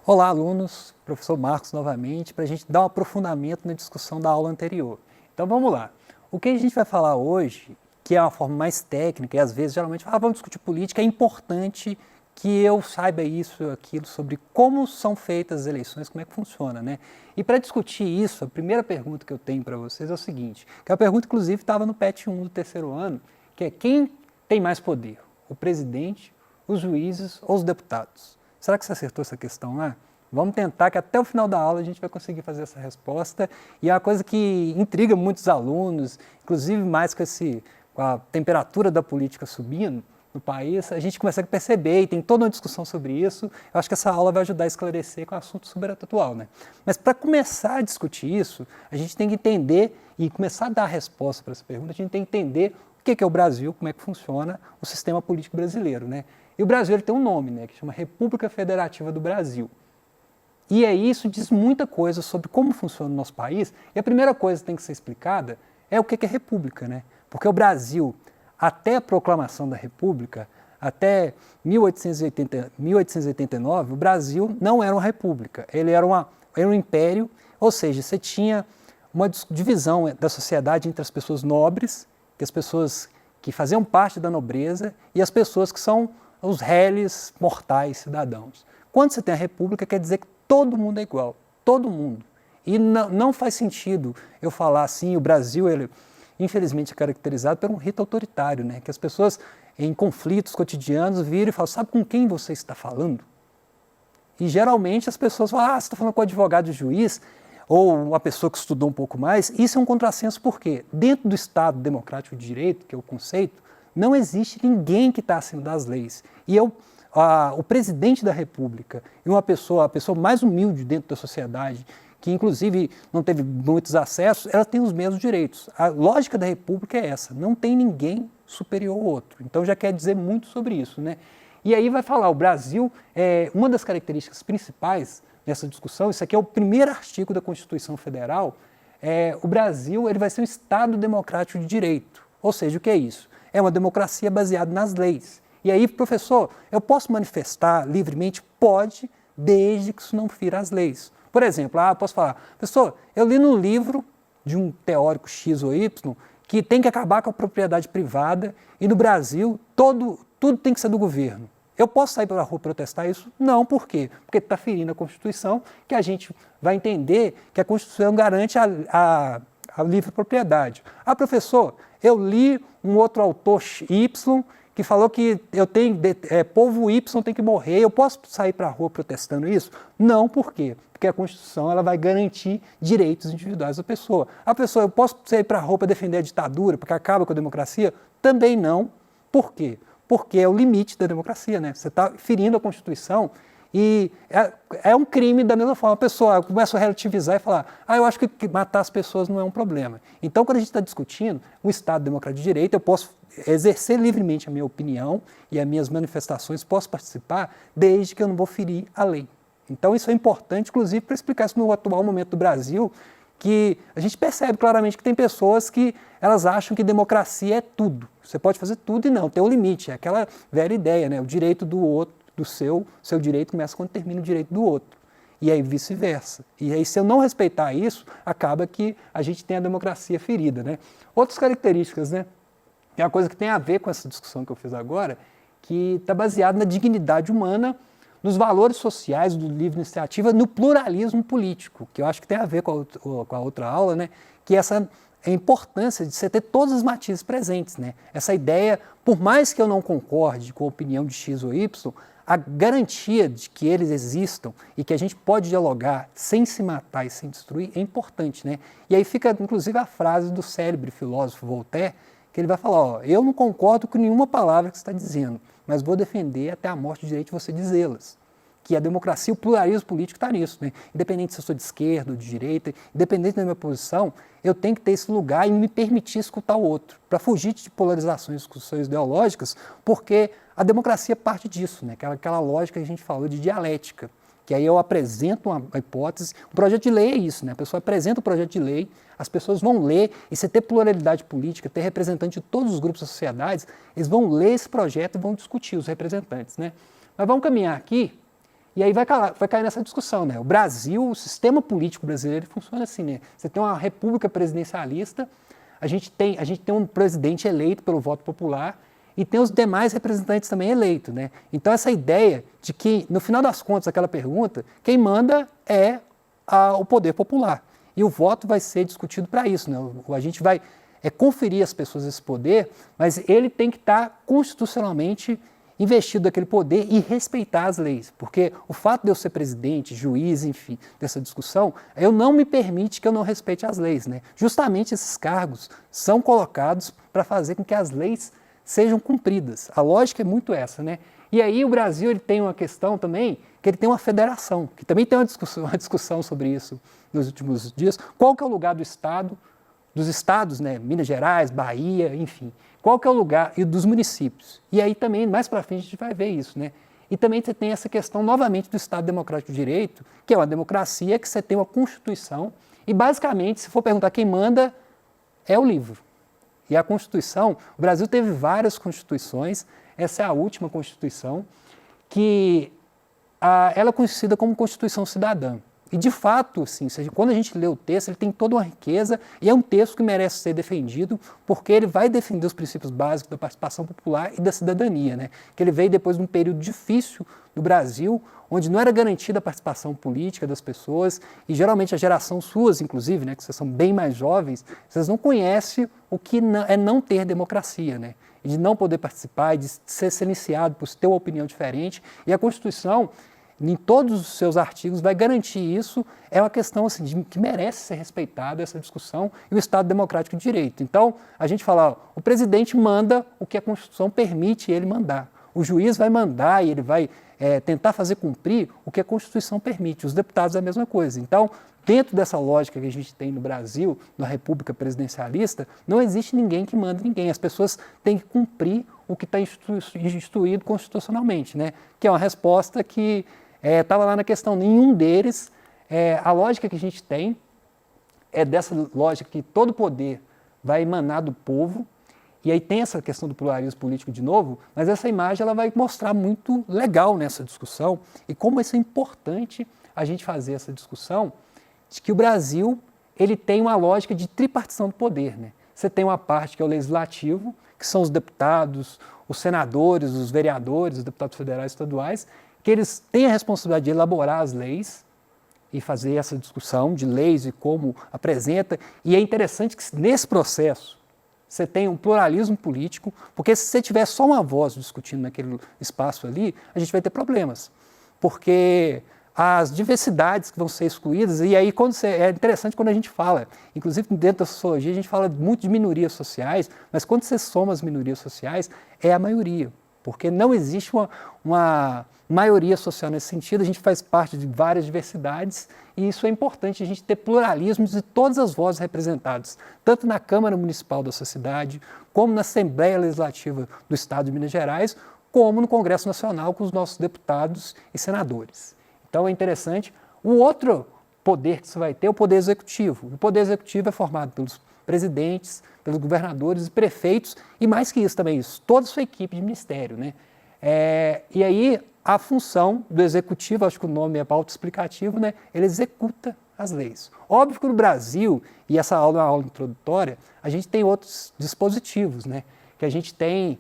Olá, alunos, professor Marcos novamente, para a gente dar um aprofundamento na discussão da aula anterior. Então vamos lá. O que a gente vai falar hoje, que é uma forma mais técnica, e às vezes geralmente vamos discutir política, é importante que eu saiba isso, aquilo, sobre como são feitas as eleições, como é que funciona, né? E para discutir isso, a primeira pergunta que eu tenho para vocês é o seguinte, que a pergunta inclusive estava no PET 1 do terceiro ano, que é quem tem mais poder? O presidente, os juízes ou os deputados? Será que você acertou essa questão lá? Vamos tentar que até o final da aula a gente vai conseguir fazer essa resposta. E é uma coisa que intriga muitos alunos, inclusive mais com a temperatura da política subindo no país, a gente começa a perceber e tem toda uma discussão sobre isso. Eu acho que essa aula vai ajudar a esclarecer com um assunto super atual, né? Mas para começar a discutir isso, a gente tem que entender e começar a dar a resposta para essa pergunta, a gente tem que entender o que é o Brasil, como é que funciona o sistema político brasileiro, né? E o Brasil ele tem um nome, né, que chama República Federativa do Brasil. E isso diz muita coisa sobre como funciona o nosso país. E a primeira coisa que tem que ser explicada é o que é república, né? Porque o Brasil, até a proclamação da República, até 1889, o Brasil não era uma república, ele era um império, ou seja, você tinha uma divisão da sociedade entre as pessoas nobres, que as pessoas que faziam parte da nobreza, e as pessoas que são os réis mortais cidadãos. Quando você tem a república, quer dizer que todo mundo é igual, todo mundo. E não faz sentido eu falar assim, o Brasil, ele, infelizmente, é caracterizado por um rito autoritário, né? Que as pessoas, em conflitos cotidianos, viram e falam, sabe com quem você está falando? E geralmente as pessoas falam, você está falando com o advogado e juiz, ou uma pessoa que estudou um pouco mais. Isso é um contrassenso porque dentro do Estado Democrático de Direito, que é o conceito, não existe ninguém que está acima das leis. E o presidente da República e a pessoa mais humilde dentro da sociedade, que inclusive não teve muitos acessos, ela tem os mesmos direitos. A lógica da República é essa, não tem ninguém superior ao outro. Então já quer dizer muito sobre isso, né? E aí vai falar, o Brasil, uma das características principais nessa discussão, isso aqui é o primeiro artigo da Constituição Federal, o Brasil ele vai ser um Estado democrático de direito. Ou seja, o que é isso? É uma democracia baseada nas leis. E aí, professor, eu posso manifestar livremente? Pode, desde que isso não fira as leis. Por exemplo, eu posso falar, professor, eu li no livro de um teórico X ou Y que tem que acabar com a propriedade privada e no Brasil tudo tem que ser do governo. Eu posso sair pela rua protestar isso? Não, por quê? Porque está ferindo a Constituição, que a gente vai entender que a Constituição garante a livre propriedade. Professor, eu li um outro autor Y que falou que povo Y tem que morrer, eu posso sair para a rua protestando isso? Não, por quê? Porque a Constituição ela vai garantir direitos individuais da pessoa. Eu posso sair para a rua para defender a ditadura, porque acaba com a democracia? Também não. Por quê? Porque é o limite da democracia, né? Você está ferindo a Constituição e é um crime da mesma forma. A pessoa começa a relativizar e falar, eu acho que matar as pessoas não é um problema. Então, quando a gente está discutindo o Estado Democrático de Direito, eu posso exercer livremente a minha opinião e as minhas manifestações, posso participar, desde que eu não vou ferir a lei. Então, isso é importante, inclusive, para explicar isso no atual momento do Brasil, que a gente percebe claramente que tem pessoas que elas acham que democracia é tudo. Você pode fazer tudo e não, tem um limite. É aquela velha ideia, né? O direito do outro, seu direito começa quando termina o direito do outro. E aí vice-versa. E aí, se eu não respeitar isso, acaba que a gente tem a democracia ferida, né? Outras características, né? É uma coisa que tem a ver com essa discussão que eu fiz agora, que está baseada na dignidade humana, nos valores sociais do livre iniciativa, no pluralismo político, que eu acho que tem a ver com a outra aula, né? Que essa é a importância de você ter todos os matizes presentes, né? Essa ideia, por mais que eu não concorde com a opinião de X ou Y, a garantia de que eles existam e que a gente pode dialogar sem se matar e sem destruir é importante, né? E aí fica, inclusive, a frase do célebre filósofo Voltaire, que ele vai falar, eu não concordo com nenhuma palavra que você está dizendo, mas vou defender até a morte o direito de você dizê-las. Que a democracia, o pluralismo político está nisso, né? Independente se eu sou de esquerda ou de direita, independente da minha posição, eu tenho que ter esse lugar e me permitir escutar o outro, para fugir de polarizações, discussões ideológicas, porque a democracia parte disso, né? Aquela lógica que a gente falou de dialética, que aí eu apresento uma hipótese, o projeto de lei é isso, né? A pessoa apresenta o projeto de lei, as pessoas vão ler, e você ter pluralidade política, ter representante de todos os grupos da sociedade, eles vão ler esse projeto e vão discutir os representantes, né? Mas vamos caminhar aqui, E aí vai cair nessa discussão, né? O Brasil, o sistema político brasileiro funciona assim, né? Você tem uma república presidencialista, a gente tem um presidente eleito pelo voto popular e tem os demais representantes também eleitos, né? Então essa ideia de que, no final das contas, aquela pergunta, quem manda é o poder popular. E o voto vai ser discutido para isso, né? A gente vai conferir às pessoas esse poder, mas ele tem que estar constitucionalmente investido daquele poder e respeitar as leis, porque o fato de eu ser presidente, juiz, enfim, dessa discussão, não me permite que eu não respeite as leis, né? Justamente esses cargos são colocados para fazer com que as leis sejam cumpridas. A lógica é muito essa, né? E aí o Brasil ele tem uma questão também, que ele tem uma federação, que também tem uma discussão sobre isso nos últimos dias. Qual que é o lugar do Estado, dos estados, né? Minas Gerais, Bahia, enfim. Qual que é o lugar, e dos municípios. E aí também, mais para frente, a gente vai ver isso, né? E também você tem essa questão, novamente, do Estado Democrático de Direito, que é uma democracia que você tem uma Constituição, e basicamente, se for perguntar quem manda, é o livro. E a Constituição, o Brasil teve várias constituições, essa é a última Constituição, que ela é conhecida como Constituição Cidadã. E, de fato, assim, quando a gente lê o texto, ele tem toda uma riqueza e é um texto que merece ser defendido porque ele vai defender os princípios básicos da participação popular e da cidadania, né? Que ele veio depois de um período difícil do Brasil, onde não era garantida a participação política das pessoas e, geralmente, a geração suas, inclusive, né, que vocês são bem mais jovens, vocês não conhecem o que é não ter democracia, né? E de não poder participar, de ser silenciado por ter uma opinião diferente. E a Constituição, em todos os seus artigos, vai garantir isso. É uma questão assim, que merece ser respeitada essa discussão e o Estado Democrático de Direito. Então, a gente fala, o presidente manda o que a Constituição permite ele mandar. O juiz vai mandar e ele vai tentar fazer cumprir o que a Constituição permite. Os deputados é a mesma coisa. Então, dentro dessa lógica que a gente tem no Brasil, na República Presidencialista, não existe ninguém que manda ninguém. As pessoas têm que cumprir o que está instituído constitucionalmente, né? Que é uma resposta que estava lá na questão, nenhum deles, a lógica que a gente tem é dessa lógica que todo poder vai emanar do povo, e aí tem essa questão do pluralismo político de novo, mas essa imagem ela vai mostrar muito legal nessa discussão e como isso é importante a gente fazer essa discussão de que o Brasil ele tem uma lógica de tripartição do poder, né? Você tem uma parte que é o legislativo, que são os deputados, os senadores, os vereadores, os deputados federais e estaduais, que eles têm a responsabilidade de elaborar as leis e fazer essa discussão de leis e como apresenta. E é interessante que nesse processo você tem um pluralismo político, porque se você tiver só uma voz discutindo naquele espaço ali, a gente vai ter problemas. Porque as diversidades que vão ser excluídas, e aí é interessante quando a gente fala, inclusive dentro da sociologia a gente fala muito de minorias sociais, mas quando você soma as minorias sociais, é a maioria. Porque não existe uma maioria social nesse sentido, a gente faz parte de várias diversidades e isso é importante, a gente ter pluralismo de todas as vozes representadas, tanto na Câmara Municipal da sua cidade, como na Assembleia Legislativa do Estado de Minas Gerais, como no Congresso Nacional com os nossos deputados e senadores. Então é interessante. O outro poder que você vai ter é o Poder Executivo. O Poder Executivo é formado pelos presidentes, pelos governadores e prefeitos, e mais que isso também, toda a sua equipe de ministério, né? E aí a função do executivo, acho que o nome é autoexplicativo, né? Ele executa as leis. Óbvio que no Brasil, e essa aula é uma aula introdutória, a gente tem outros dispositivos, né? Que a gente tem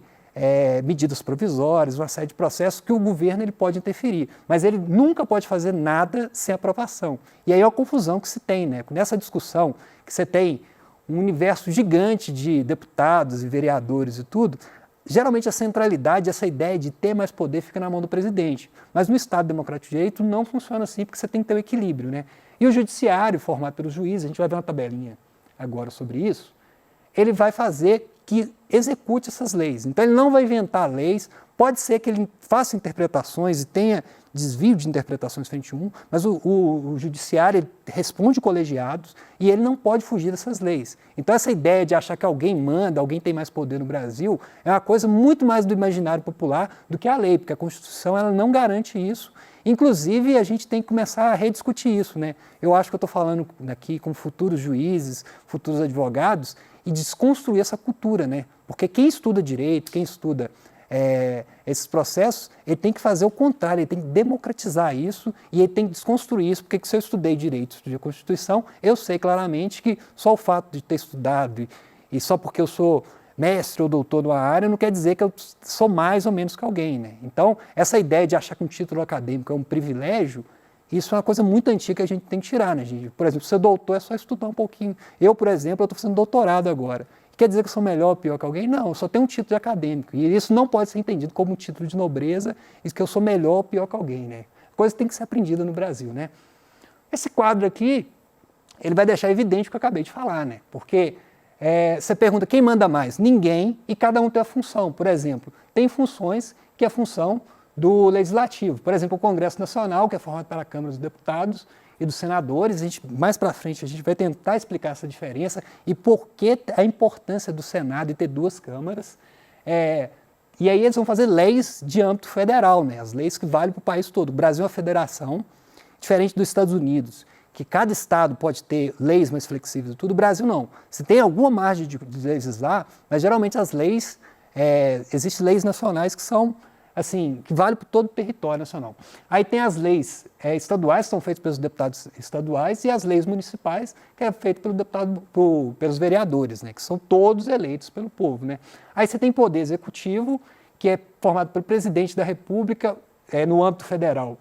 medidas provisórias, uma série de processos que o governo ele pode interferir, mas ele nunca pode fazer nada sem aprovação. E aí é a confusão que se tem, né? Nessa discussão que você tem um universo gigante de deputados e vereadores e tudo, geralmente a centralidade, essa ideia de ter mais poder fica na mão do presidente. Mas no Estado Democrático de Direito não funciona assim, porque você tem que ter o equilíbrio, né? E o judiciário, formado pelos juízes, a gente vai ver uma tabelinha agora sobre isso, ele vai fazer que execute essas leis. Então ele não vai inventar leis, pode ser que ele faça interpretações e tenha desvio de interpretações frente a um, mas o judiciário ele responde colegiados e ele não pode fugir dessas leis. Então essa ideia de achar que alguém manda, alguém tem mais poder no Brasil, é uma coisa muito mais do imaginário popular do que a lei, porque a Constituição ela não garante isso. Inclusive, a gente tem que começar a rediscutir isso, né? Eu acho que eu estou falando aqui com futuros juízes, futuros advogados, e desconstruir essa cultura, né? Porque quem estuda direito, quem estuda esses processos, ele tem que fazer o contrário, ele tem que democratizar isso e ele tem que desconstruir isso, porque se eu estudei direito, estudei a Constituição, eu sei claramente que só o fato de ter estudado e só porque eu sou mestre ou doutor numa área não quer dizer que eu sou mais ou menos que alguém, né? Então, essa ideia de achar que um título acadêmico é um privilégio, isso é uma coisa muito antiga que a gente tem que tirar, né, gente? Por exemplo, ser doutor é só estudar um pouquinho. Eu, por exemplo, estou fazendo doutorado agora. Quer dizer que eu sou melhor ou pior que alguém? Não, eu só tenho um título de acadêmico. E isso não pode ser entendido como um título de nobreza e que eu sou melhor ou pior que alguém, né? Coisa que tem que ser aprendida no Brasil, né? Esse quadro aqui, ele vai deixar evidente o que eu acabei de falar, né? Porque você pergunta quem manda mais? Ninguém, e cada um tem a função. Por exemplo, tem funções que é a função do Legislativo. Por exemplo, o Congresso Nacional, que é formado pela Câmara dos Deputados e dos senadores. Mais para frente a gente vai tentar explicar essa diferença e por que a importância do Senado e ter duas câmaras. E aí eles vão fazer leis de âmbito federal, né? As leis que valem para o país todo. O Brasil é uma federação, diferente dos Estados Unidos, que cada estado pode ter leis mais flexíveis e tudo. O Brasil não. Se tem alguma margem de legislar, mas geralmente as leis, existem leis nacionais que são assim, que vale para todo o território nacional. Aí tem as leis estaduais, que são feitas pelos deputados estaduais, e as leis municipais, que é feita pelos vereadores, né, que são todos eleitos pelo povo, né. Aí você tem poder executivo, que é formado pelo presidente da República, no âmbito federal,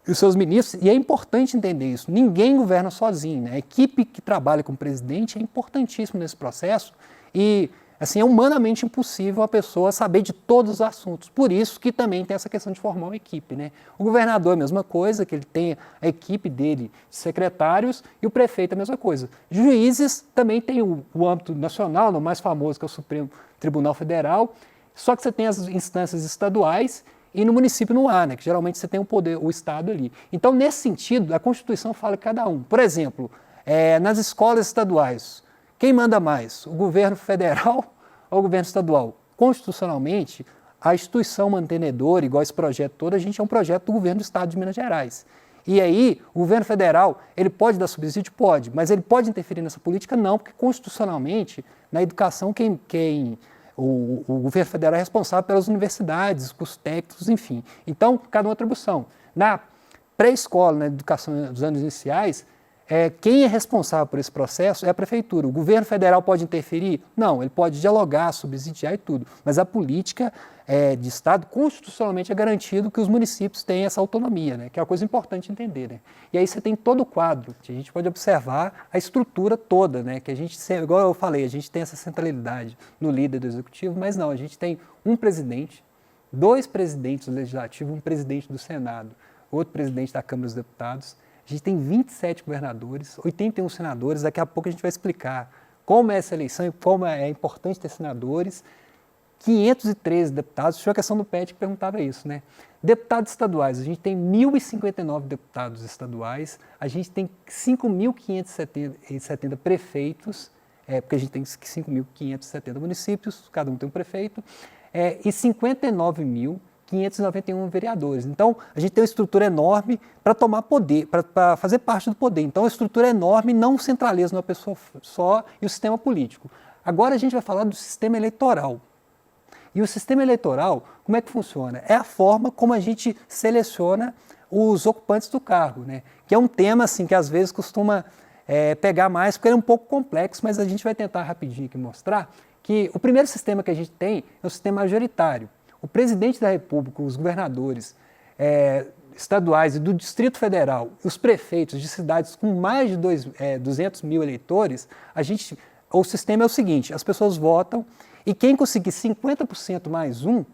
e os seus ministros, e é importante entender isso, ninguém governa sozinho, né. A equipe que trabalha com o presidente é importantíssima nesse processo, e assim, é humanamente impossível a pessoa saber de todos os assuntos. Por isso que também tem essa questão de formar uma equipe, né? O governador é a mesma coisa, que ele tem a equipe dele de secretários, e o prefeito é a mesma coisa. Juízes também tem o âmbito nacional, no mais famoso, que é o Supremo Tribunal Federal, só que você tem as instâncias estaduais e no município não há, né? Que geralmente você tem o poder, o Estado ali. Então, nesse sentido, a Constituição fala que cada um. Por exemplo, nas escolas estaduais, quem manda mais? O governo federal ou o governo estadual? Constitucionalmente, a instituição mantenedora, igual esse projeto todo, a gente é um projeto do governo do Estado de Minas Gerais. E aí, o governo federal, ele pode dar subsídio? Pode, mas ele pode interferir nessa política? Não, porque constitucionalmente, na educação, o governo federal é responsável pelas universidades, cursos técnicos, enfim. Então, cada uma atribuição. Na pré-escola, na educação dos anos iniciais, quem é responsável por esse processo é a prefeitura. O governo federal pode interferir? Não, ele pode dialogar, subsidiar e tudo. Mas a política de Estado, constitucionalmente, é garantido que os municípios têm essa autonomia, né? Que é uma coisa importante entender, né? E aí você tem todo o quadro, que a gente pode observar a estrutura toda, né? Que a gente, igual eu falei, a gente tem essa centralidade no líder do executivo, mas não, a gente tem um presidente, dois presidentes do legislativo, um presidente do Senado, outro presidente da Câmara dos Deputados. A gente tem 27 governadores, 81 senadores, daqui a pouco a gente vai explicar como é essa eleição e como é importante ter senadores, 513 deputados, tinha a questão do PET que perguntava isso, né? Deputados estaduais, a gente tem 1.059 deputados estaduais, a gente tem 5.570 prefeitos, porque a gente tem 5.570 municípios, cada um tem um prefeito, e 59.591 vereadores. Então, a gente tem uma estrutura enorme para tomar poder, para fazer parte do poder. Então, a estrutura é enorme não centraliza numa pessoa só e o sistema político. Agora a gente vai falar do sistema eleitoral. E o sistema eleitoral, como é que funciona? É a forma como a gente seleciona os ocupantes do cargo, né? Que é um tema assim, que às vezes costuma pegar mais, porque ele é um pouco complexo, mas a gente vai tentar rapidinho aqui mostrar que o primeiro sistema que a gente tem é o sistema majoritário. O presidente da República, os governadores estaduais e do Distrito Federal, os prefeitos de cidades com mais de 200 mil eleitores, o sistema é o seguinte, as pessoas votam e quem conseguir 50% mais um,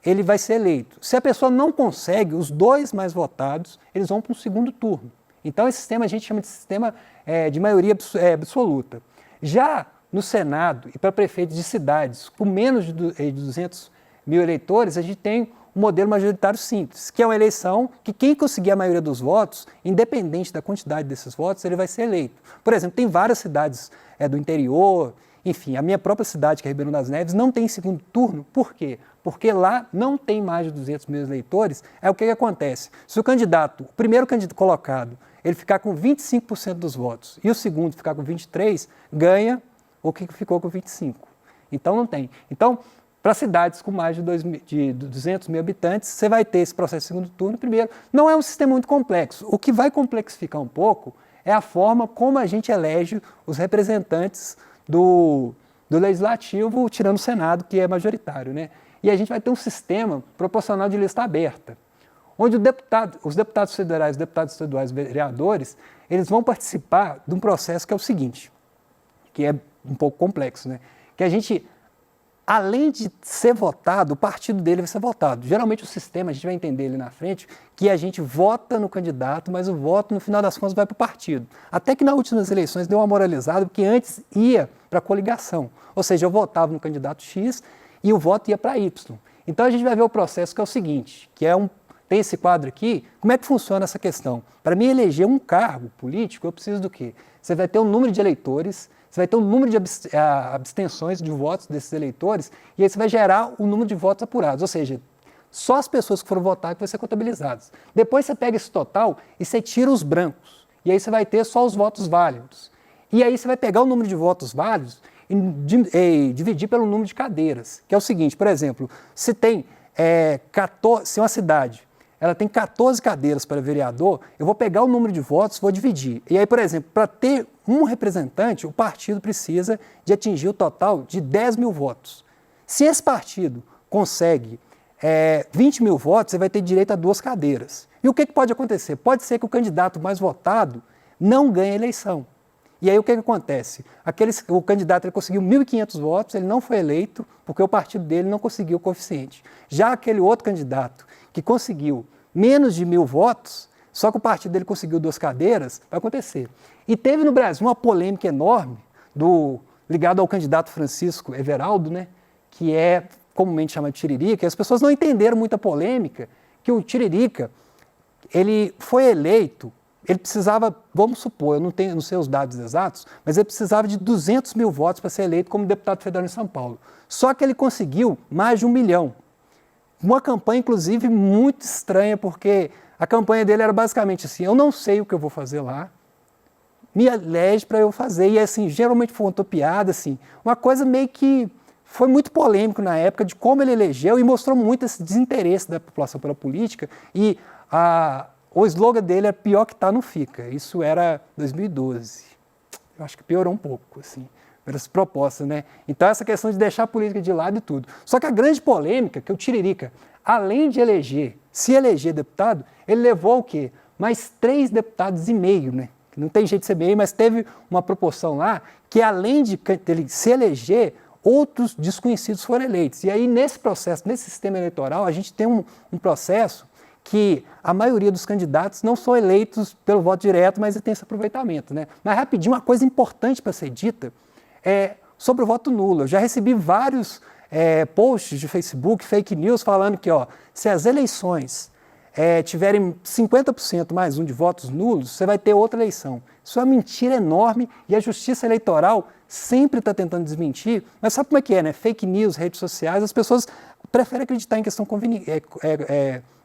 ele vai ser eleito. Se a pessoa não consegue, os dois mais votados, eles vão para um segundo turno. Então esse sistema a gente chama de sistema de maioria absoluta. Já no Senado e para prefeitos de cidades com menos de 200 mil eleitores, a gente tem um modelo majoritário simples, que é uma eleição que quem conseguir a maioria dos votos, independente da quantidade desses votos, ele vai ser eleito. Por exemplo, tem várias cidades do interior, enfim, a minha própria cidade, que é Ribeirão das Neves, não tem segundo turno. Por quê? Porque lá não tem mais de 200 mil eleitores. O que acontece? Se o primeiro candidato colocado, ele ficar com 25% dos votos e o segundo ficar com 23%, ganha o que ficou com 25%. Então não tem. Então, Para cidades com mais de 200 mil habitantes, você vai ter esse processo de segundo turno primeiro. Não é um sistema muito complexo. O que vai complexificar um pouco é a forma como a gente elege os representantes do Legislativo, tirando o Senado, que é majoritário, né? E a gente vai ter um sistema proporcional de lista aberta, onde os deputados federais, os deputados estaduais, os vereadores, eles vão participar de um processo que é o seguinte, que é um pouco complexo, né? Que a gente, além de ser votado, o partido dele vai ser votado. Geralmente o sistema, a gente vai entender ele na frente, que a gente vota no candidato, mas o voto, no final das contas, vai para o partido. Até que nas últimas eleições deu uma moralizada, porque antes ia para a coligação. Ou seja, eu votava no candidato X e o voto ia para Y. Então a gente vai ver o processo que é o seguinte, que é tem esse quadro aqui, como é que funciona essa questão? Para mim eleger um cargo político, eu preciso do quê? Você vai ter um número de eleitores, você vai ter um número de abstenções de votos desses eleitores, e aí você vai gerar o número de votos apurados, ou seja, só as pessoas que foram votar que vão ser contabilizadas. Depois você pega esse total e você tira os brancos, e aí você vai ter só os votos válidos. E aí você vai pegar o número de votos válidos e dividir pelo número de cadeiras, que é o seguinte, por exemplo, se tem se uma cidade ela tem 14 cadeiras para vereador, eu vou pegar o número de votos, vou dividir. E aí, por exemplo, para ter um representante, o partido precisa de atingir o total de 10 mil votos. Se esse partido consegue 20 mil votos, você vai ter direito a 2 cadeiras. E o que pode acontecer? Pode ser que o candidato mais votado não ganhe a eleição. E aí o que acontece? O candidato ele conseguiu 1.500 votos, ele não foi eleito porque o partido dele não conseguiu o coeficiente. Já aquele outro candidato que conseguiu menos de 1.000 votos, só que o partido dele conseguiu 2 cadeiras, vai acontecer. E teve no Brasil uma polêmica enorme ligado ao candidato Francisco Everaldo, né, que é comumente chamado de Tiririca, e as pessoas não entenderam muito a polêmica, que o Tiririca, ele foi eleito, ele precisava, vamos supor, eu não sei os dados exatos, mas ele precisava de 200 mil votos para ser eleito como deputado federal em São Paulo. Só que ele conseguiu mais de 1 milhão. Uma campanha, inclusive, muito estranha, porque a campanha dele era basicamente assim, eu não sei o que eu vou fazer lá, me elege para eu fazer. E assim, geralmente foi uma piada, assim, uma coisa meio que foi muito polêmico na época de como ele elegeu e mostrou muito esse desinteresse da população pela política. E o slogan dele é pior que tá, não fica. Isso era 2012. Eu acho que piorou um pouco, assim, pelas propostas, né? Então essa questão de deixar a política de lado e tudo. Só que a grande polêmica que o Tiririca, além de se eleger deputado, ele levou o quê? Mais 3,5 deputados, né? Não tem jeito de ser meio, mas teve uma proporção lá que além de ele se eleger, outros desconhecidos foram eleitos. E aí nesse processo, nesse sistema eleitoral, a gente tem um processo que a maioria dos candidatos não são eleitos pelo voto direto, mas tem esse aproveitamento, né? Mas rapidinho, uma coisa importante para ser dita é sobre o voto nulo. Eu já recebi vários posts de Facebook, fake news, falando que se as eleições tiverem 50% mais um de votos nulos, você vai ter outra eleição. Isso é uma mentira enorme e a Justiça Eleitoral sempre está tentando desmentir, mas sabe como é que é, né? Fake news, redes sociais, as pessoas preferem acreditar em questão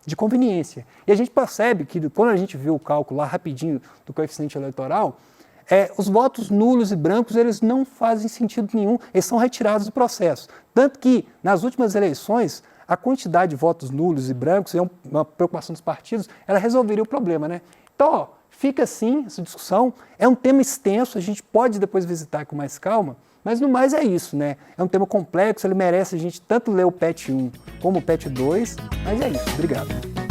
de conveniência. E a gente percebe que quando a gente vê o cálculo lá rapidinho do coeficiente eleitoral, os votos nulos e brancos eles não fazem sentido nenhum, eles são retirados do processo. Tanto que nas últimas eleições, a quantidade de votos nulos e brancos, é uma preocupação dos partidos, ela resolveria o problema, né? Então, fica assim essa discussão, é um tema extenso, a gente pode depois visitar com mais calma, mas no mais é isso, né? É um tema complexo, ele merece a gente tanto ler o PET 1 como o PET 2, mas é isso. Obrigado.